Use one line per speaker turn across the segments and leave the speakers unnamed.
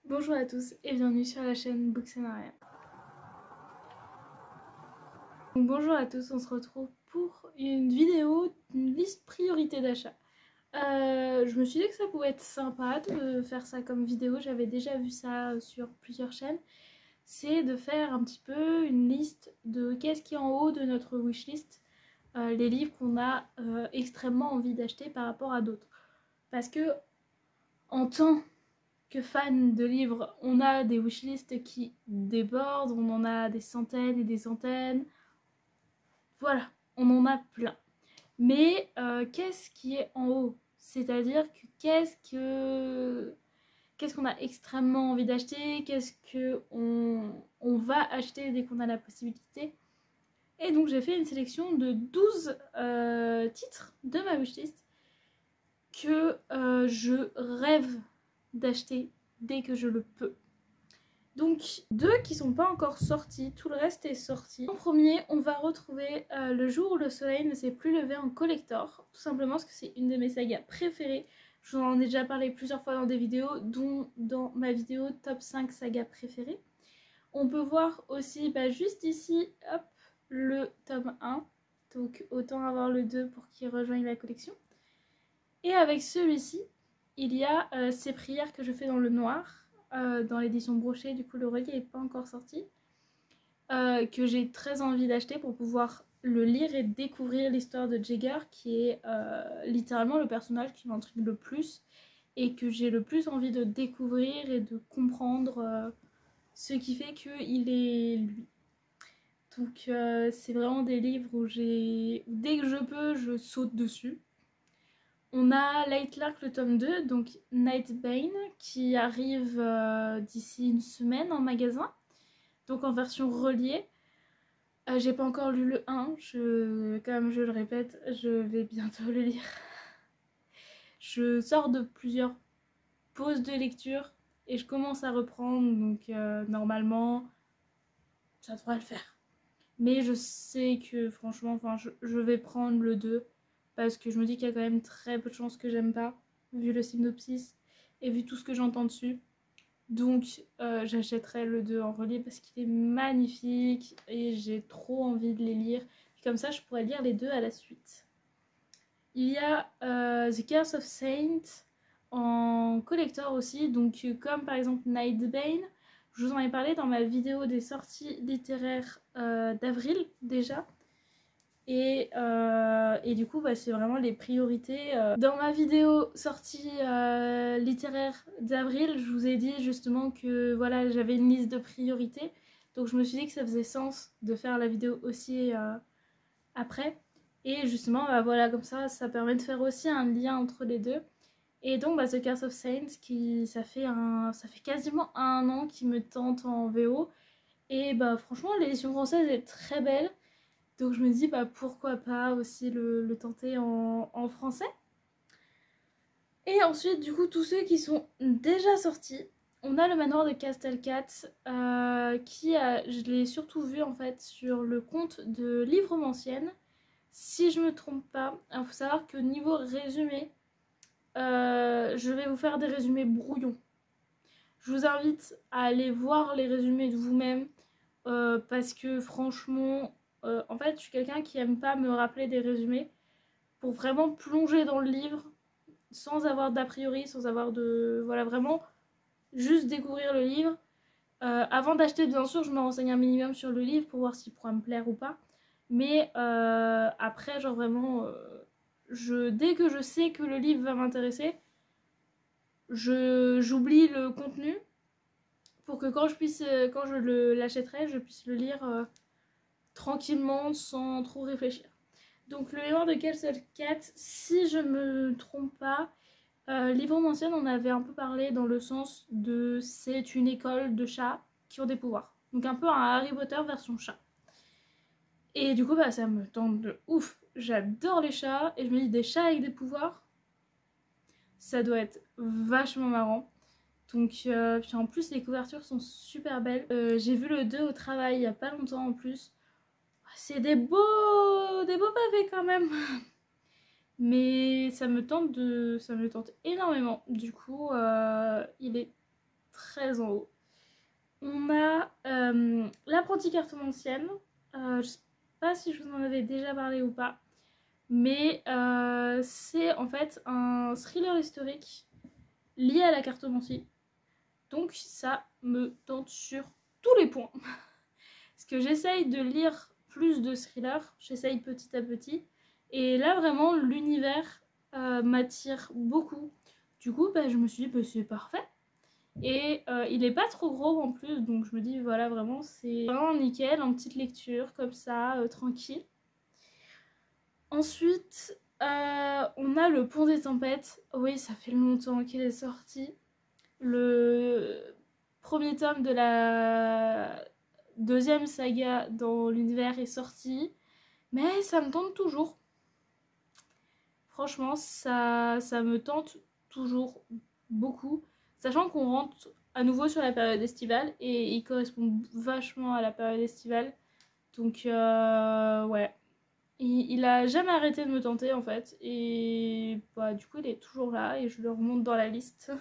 Bonjour à tous et bienvenue sur la chaîne Booksenaria. Donc bonjour à tous, on se retrouve pour une vidéo, une liste priorité d'achat. Je me suis dit que ça pouvait être sympa de faire ça comme vidéo, j'avais déjà vu ça sur plusieurs chaînes. C'est de faire un petit peu une liste de qu'est-ce qui est en haut de notre wishlist, les livres qu'on a extrêmement envie d'acheter par rapport à d'autres. Parce que en tant que fan de livres, on a des wishlists qui débordent, on en a des centaines et des centaines. Voilà, on en a plein. Mais qu'est-ce qui est en haut? C'est-à-dire que qu'est-ce qu'on a extrêmement envie d'acheter? Qu'est-ce qu'on va acheter dès qu'on a la possibilité? Et donc j'ai fait une sélection de 12 titres de ma wishlist que je rêve d'acheter dès que je le peux. Donc, deux qui sont pas encore sortis, tout le reste est sorti. En premier, on va retrouver Le jour où le soleil ne s'est plus levé en collector, tout simplement parce que c'est une de mes sagas préférées. Je vous en ai déjà parlé plusieurs fois dans des vidéos, dont dans ma vidéo top 5 sagas préférées. On peut voir aussi juste ici, hop, le tome 1. Donc autant avoir le 2 pour qu'il rejoigne la collection. Et avec celui-ci, il y a Ces prières que je fais dans le noir, dans l'édition brochée, du coup le relié n'est pas encore sorti, que j'ai très envie d'acheter pour pouvoir le lire et découvrir l'histoire de Jagger, qui est littéralement le personnage qui m'intrigue le plus et que j'ai le plus envie de découvrir et de comprendre ce qui fait qu'il est lui. Donc c'est vraiment des livres où dès que je peux, je saute dessus. On a Light Lark le tome 2, donc Nightbane, qui arrive d'ici une semaine en magasin, donc en version reliée. J'ai pas encore lu le 1, comme je le répète, je vais bientôt le lire. Je sors de plusieurs pauses de lecture et je commence à reprendre, donc normalement ça devrait le faire. Mais je sais que franchement, je vais prendre le 2 parce que je me dis qu'il y a quand même très peu de chances que j'aime pas, vu le synopsis et vu tout ce que j'entends dessus. Donc j'achèterai le 2 en relié parce qu'il est magnifique et j'ai trop envie de les lire. Et comme ça, je pourrais lire les deux à la suite. Il y a The Curse of Saint en collector aussi, donc comme par exemple Nightbane. Je vous en ai parlé dans ma vidéo des sorties littéraires d'avril déjà. Et du coup, c'est vraiment les priorités. Dans ma vidéo sortie littéraire d'avril, je vous ai dit justement que voilà, j'avais une liste de priorités. Donc je me suis dit que ça faisait sens de faire la vidéo aussi après. Et justement, voilà, comme ça permet de faire aussi un lien entre les deux. Et donc The Curse of Saints, ça fait quasiment un an qu'il me tente en VO. Et franchement, l'édition française est très belle. Donc je me dis pourquoi pas aussi le tenter en français. Et ensuite, du coup, tous ceux qui sont déjà sortis. On a le manoir de Castelcat, je l'ai surtout vu en fait sur le compte de Livremantienne. Si je me trompe pas, il faut savoir que niveau résumé, je vais vous faire des résumés brouillons. Je vous invite à aller voir les résumés de vous-même parce que franchement, en fait, je suis quelqu'un qui aime pas me rappeler des résumés pour vraiment plonger dans le livre sans avoir d'a priori, sans avoir de... Voilà, vraiment juste découvrir le livre. Avant d'acheter, bien sûr, je me renseigne un minimum sur le livre pour voir s'il pourra me plaire ou pas. Mais après, genre vraiment, dès que je sais que le livre va m'intéresser, j'oublie le contenu pour que quand je l'achèterai, je puisse le lire tranquillement sans trop réfléchir. Donc le mémoire de Castelcat, si je me trompe pas, Livremantienne, on avait un peu parlé dans le sens de c'est une école de chats qui ont des pouvoirs. Donc un peu un Harry Potter version chat. Et du coup ça me tente de ouf. J'adore les chats et je me dis des chats avec des pouvoirs, ça doit être vachement marrant. Donc puis en plus les couvertures sont super belles. J'ai vu le 2 au travail il y a pas longtemps en plus. C'est des beaux pavés quand même. Mais ça me tente énormément. Du coup, il est très en haut. On a L'apprenti cartomancienne. Je sais pas si je vous en avais déjà parlé ou pas, mais c'est en fait un thriller historique lié à la cartomancie. Donc ça me tente sur tous les points. Parce que j'essaye de lire plus de thrillers, j'essaye petit à petit. Et là vraiment l'univers m'attire beaucoup. Du coup je me suis dit bah, c'est parfait. Et il est pas trop gros en plus, donc je me dis voilà vraiment c'est vraiment nickel, en petite lecture comme ça, tranquille. Ensuite on a Le Pont des Tempêtes. Oui, ça fait longtemps qu'il est sorti. Le premier tome de la deuxième saga dans l'univers est sorti, mais ça me tente toujours. Franchement, ça me tente toujours beaucoup, sachant qu'on rentre à nouveau sur la période estivale et il correspond vachement à la période estivale. Donc ouais, il a jamais arrêté de me tenter en fait, et bah, du coup il est toujours là et je le remonte dans la liste.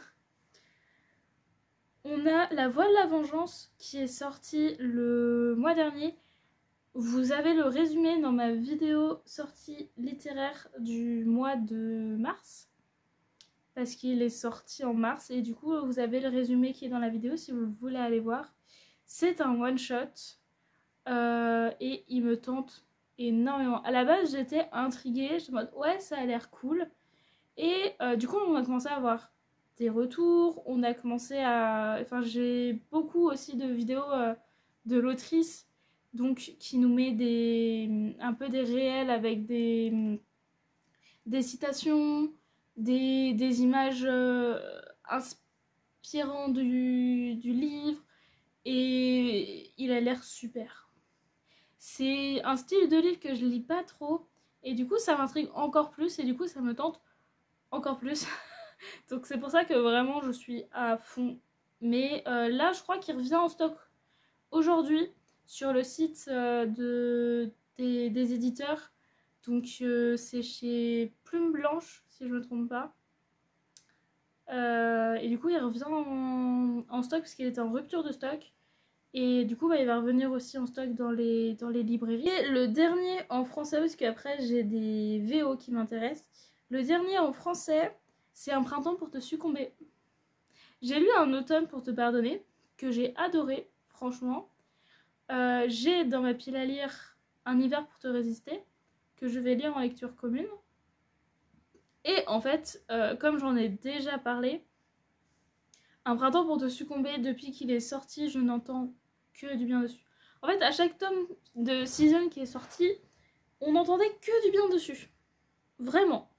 On a La Voix de la Vengeance qui est sorti le mois dernier. Vous avez le résumé dans ma vidéo sortie littéraire du mois de mars. Parce qu'il est sorti en mars. Et du coup, vous avez le résumé qui est dans la vidéo si vous voulez aller voir. C'est un one-shot. Et il me tente énormément. À la base, j'étais intriguée. J'étais en mode, ouais, ça a l'air cool. Et du coup, on a commencé à avoir des retours. On a commencé à... Enfin, j'ai beaucoup aussi de vidéos de l'autrice. Donc, qui nous met un peu des réels avec des citations, des images inspirantes du livre. Et il a l'air super. C'est un style de livre que je lis pas trop. Et du coup, ça m'intrigue encore plus. Et du coup, ça me tente encore plus. Donc c'est pour ça que vraiment je suis à fond. Mais là, je crois qu'il revient en stock aujourd'hui sur le site des éditeurs. Donc c'est chez Plume Blanche, si je ne me trompe pas. Et du coup, il revient en stock parce qu'il était en rupture de stock. Et du coup, il va revenir aussi en stock dans les librairies. Et le dernier en français, parce qu'après j'ai des VO qui m'intéressent. Le dernier en français, c'est Un printemps pour te succomber. J'ai lu Un automne pour te pardonner, que j'ai adoré, franchement. J'ai dans ma pile à lire Un hiver pour te résister, que je vais lire en lecture commune. Et en fait, comme j'en ai déjà parlé, Un printemps pour te succomber, depuis qu'il est sorti, je n'entends que du bien dessus. En fait, à chaque tome de season qui est sorti, on n'entendait que du bien dessus. Vraiment.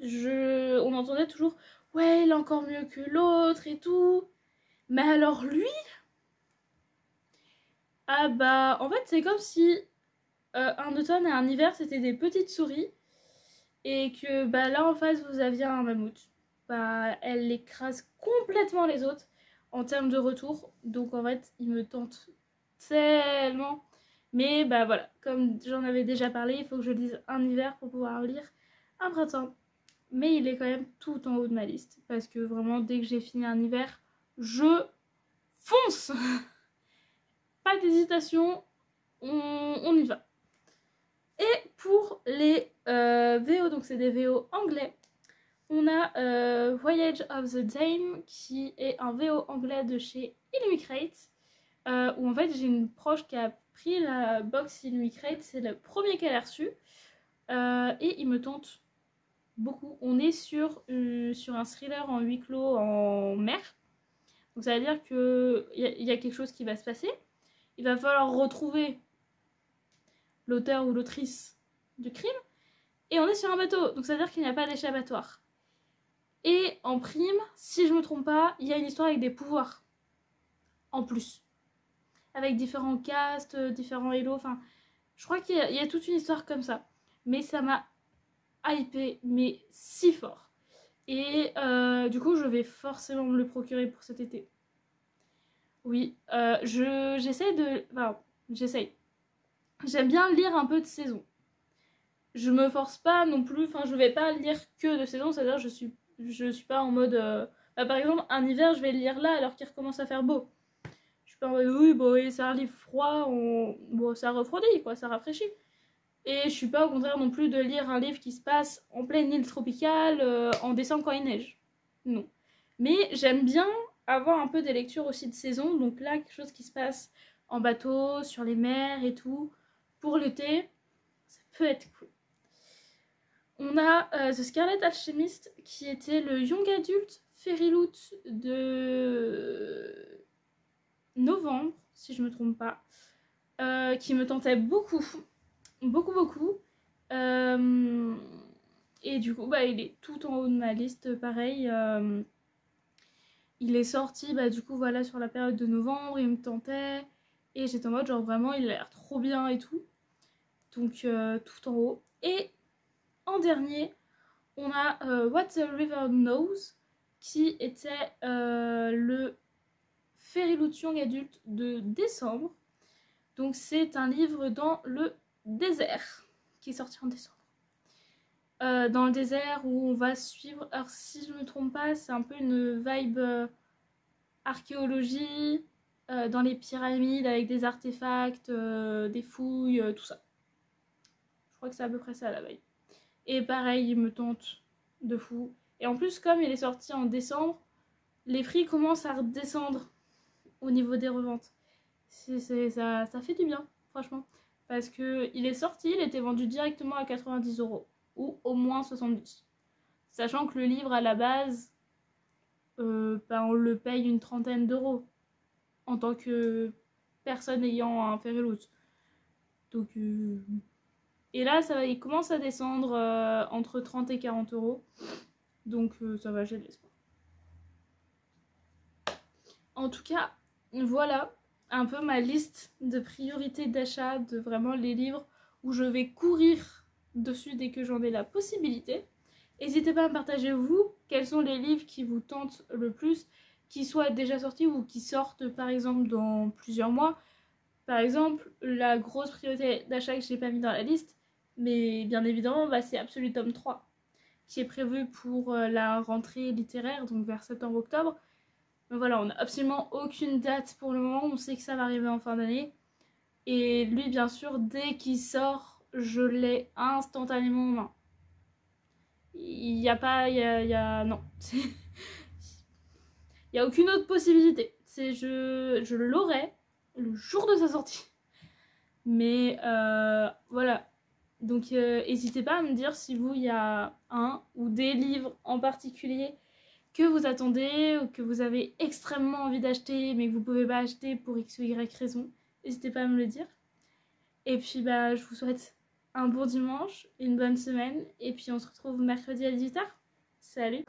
On entendait toujours, ouais, il est encore mieux que l'autre et tout. Mais alors lui... Ah bah, en fait, c'est comme si un automne et un hiver, c'était des petites souris. Et que bah, là, en face, vous aviez un mammouth. Bah, elle écrase complètement les autres en termes de retour. Donc, en fait, il me tente tellement. Mais bah voilà, comme j'en avais déjà parlé, il faut que je lise un hiver pour pouvoir lire un printemps. Mais il est quand même tout en haut de ma liste. Parce que vraiment, dès que j'ai fini un hiver, je fonce. Pas d'hésitation, on y va. Et pour les VO, donc c'est des VO anglais, on a Voyage of the Dame, qui est un VO anglais de chez Illumicrate, où en fait j'ai une proche qui a pris la box Illumicrate, c'est le premier qu'elle a reçu, et il me tente beaucoup. On est sur un thriller en huis clos en mer, donc ça veut dire qu'il y a quelque chose qui va se passer. Il va falloir retrouver l'auteur ou l'autrice du crime, et on est sur un bateau, donc ça veut dire qu'il n'y a pas d'échappatoire. Et en prime, si je me trompe pas, il y a une histoire avec des pouvoirs, en plus. Avec différents castes, différents héros, enfin, je crois qu'il y a toute une histoire comme ça. Mais ça m'a hypé, mais si fort. Et du coup, je vais forcément me le procurer pour cet été. Oui, j'essaie de... Enfin, j'essaye. J'aime bien lire un peu de saison. Je me force pas non plus, enfin je vais pas lire que de saison, c'est-à-dire je suis pas en mode Par exemple, un hiver, je vais le lire là alors qu'il recommence à faire beau. Je suis pas en mode, oui, bon, oui, c'est un livre froid, bon, ça refroidit, quoi, ça rafraîchit. Et je suis pas au contraire non plus de lire un livre qui se passe en pleine île tropicale en décembre quand il neige. Non. Mais j'aime bien avoir un peu des lectures aussi de saison. Donc là, quelque chose qui se passe en bateau, sur les mers et tout. Pour l'été, ça peut être cool. On a The Scarlet Alchemist qui était le Young Adult Fairy Loot de novembre, si je me trompe pas. Qui me tentait beaucoup. Beaucoup. Et du coup, bah, il est tout en haut de ma liste, pareil. Il est sorti, bah, du coup, voilà, sur la période de novembre, il me tentait. Et j'étais en mode, genre, vraiment, il a l'air trop bien et tout. Donc, tout en haut. Et en dernier, on a What the River Knows, qui était le Fairy Loot Young adulte de décembre. Donc, c'est un livre dans le désert, qui est sorti en décembre. Dans le désert où on va suivre, alors si je me trompe pas, c'est un peu une vibe archéologie, dans les pyramides avec des artefacts, des fouilles, tout ça. Je crois que c'est à peu près ça la vibe. Et pareil, il me tente de fou. Et en plus, comme il est sorti en décembre, les prix commencent à redescendre au niveau des reventes. Ça fait du bien, franchement. Parce que il est sorti, il était vendu directement à 90 € ou au moins 70. Sachant que le livre à la base, bah, on le paye une trentaine d'euros en tant que personne ayant un Fairy Loot. Donc, et là, il commence à descendre entre 30 et 40 €. Donc ça va, j'ai de l'espoir. En tout cas, voilà un peu ma liste de priorités d'achat, de vraiment les livres où je vais courir dessus dès que j'en ai la possibilité. N'hésitez pas à me partager, vous, quels sont les livres qui vous tentent le plus, qui soient déjà sortis ou qui sortent par exemple dans plusieurs mois. Par exemple, la grosse priorité d'achat que je n'ai pas mis dans la liste, mais bien évidemment, bah, c'est Absolu tome 3, qui est prévu pour la rentrée littéraire, donc vers septembre-octobre. Mais voilà, on n'a absolument aucune date pour le moment, on sait que ça va arriver en fin d'année. Et lui, bien sûr, dès qu'il sort, je l'ai instantanément en main. Il n'y a pas... non. Il n'y a aucune autre possibilité. Je l'aurai le jour de sa sortie. Mais voilà. Donc n'hésitez pas à me dire si vous, il y a un ou des livres en particulier que vous attendez ou que vous avez extrêmement envie d'acheter mais que vous ne pouvez pas acheter pour X ou Y raison. N'hésitez pas à me le dire. Et puis bah, je vous souhaite un bon dimanche, une bonne semaine et puis on se retrouve mercredi à 18h. Salut!